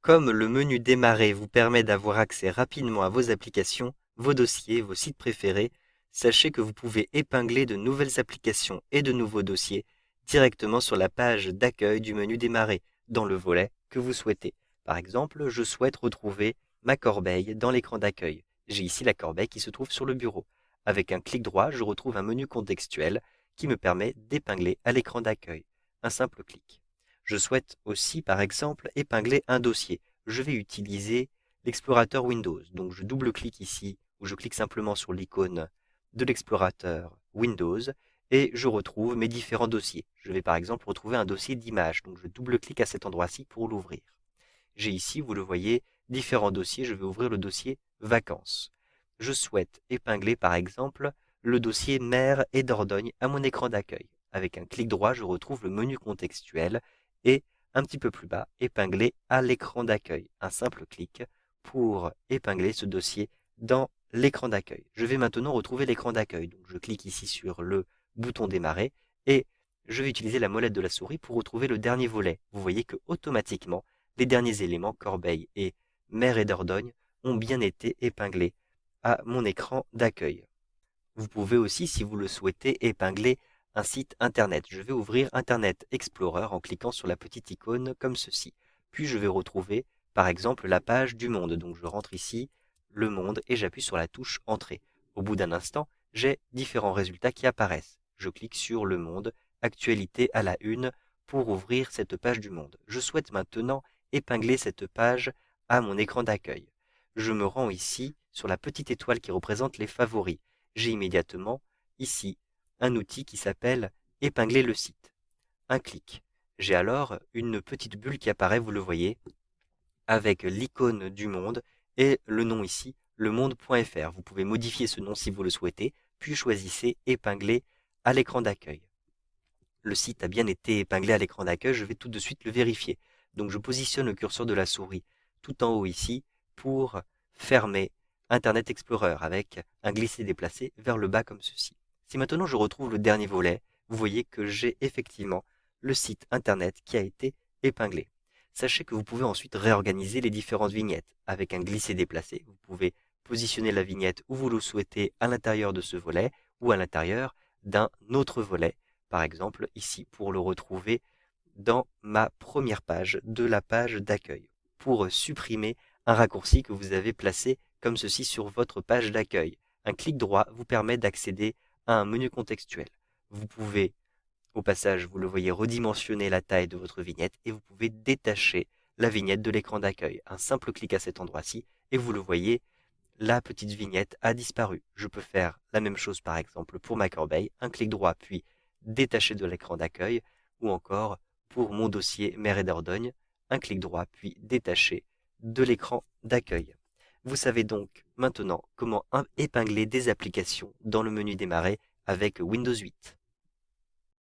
Comme le menu Démarrer vous permet d'avoir accès rapidement à vos applications, vos dossiers, vos sites préférés, sachez que vous pouvez épingler de nouvelles applications et de nouveaux dossiers directement sur la page d'accueil du menu Démarrer, dans le volet que vous souhaitez. Par exemple, je souhaite retrouver ma corbeille dans l'écran d'accueil. J'ai ici la corbeille qui se trouve sur le bureau. Avec un clic droit, je retrouve un menu contextuel qui me permet d'épingler à l'écran d'accueil. Un simple clic. Je souhaite aussi, par exemple, épingler un dossier. Je vais utiliser l'explorateur Windows. Donc je double-clique ici, ou je clique simplement sur l'icône de l'explorateur Windows, et je retrouve mes différents dossiers. Je vais par exemple retrouver un dossier d'images. Donc je double-clique à cet endroit-ci pour l'ouvrir. J'ai ici, vous le voyez, différents dossiers. Je vais ouvrir le dossier vacances. Je souhaite épingler par exemple le dossier mer et Dordogne à mon écran d'accueil. Avec un clic droit, je retrouve le menu contextuel et un petit peu plus bas, épingler à l'écran d'accueil. Un simple clic pour épingler ce dossier dans l'écran d'accueil. Je vais maintenant retrouver l'écran d'accueil. Donc je clique ici sur le bouton démarrer et je vais utiliser la molette de la souris pour retrouver le dernier volet. Vous voyez que automatiquement, les derniers éléments, Corbeil et mer et Dordogne, ont bien été épinglés à mon écran d'accueil. Vous pouvez aussi, si vous le souhaitez, épingler un site internet. Je vais ouvrir Internet Explorer en cliquant sur la petite icône comme ceci. Puis je vais retrouver, par exemple, la page du Monde. Donc je rentre ici, le Monde, et j'appuie sur la touche Entrée. Au bout d'un instant, j'ai différents résultats qui apparaissent. Je clique sur le Monde, Actualité à la une, pour ouvrir cette page du Monde. Je souhaite maintenant épingler cette page à mon écran d'accueil. Je me rends ici sur la petite étoile qui représente les favoris. J'ai immédiatement ici un outil qui s'appelle épingler le site. Un clic. J'ai alors une petite bulle qui apparaît, vous le voyez, avec l'icône du monde et le nom ici, lemonde.fr. Vous pouvez modifier ce nom si vous le souhaitez, puis choisissez épingler à l'écran d'accueil. Le site a bien été épinglé à l'écran d'accueil, je vais tout de suite le vérifier. Donc je positionne le curseur de la souris tout en haut ici pour fermer Internet Explorer avec un glisser-déplacer vers le bas comme ceci. Si maintenant je retrouve le dernier volet, vous voyez que j'ai effectivement le site Internet qui a été épinglé. Sachez que vous pouvez ensuite réorganiser les différentes vignettes avec un glisser-déplacer. Vous pouvez positionner la vignette où vous le souhaitez à l'intérieur de ce volet ou à l'intérieur d'un autre volet. Par exemple, ici, pour le retrouver dans ma première page de la page d'accueil, pour supprimer un raccourci que vous avez placé comme ceci sur votre page d'accueil. Un clic droit vous permet d'accéder à un menu contextuel. Vous pouvez, au passage, vous le voyez, redimensionner la taille de votre vignette et vous pouvez détacher la vignette de l'écran d'accueil. Un simple clic à cet endroit-ci et vous le voyez, la petite vignette a disparu. Je peux faire la même chose par exemple pour ma corbeille, un clic droit puis détacher de l'écran d'accueil, ou encore pour mon dossier mer et Dordogne, un clic droit puis détacher de l'écran d'accueil. Vous savez donc maintenant comment épingler des applications dans le menu démarrer avec Windows 8.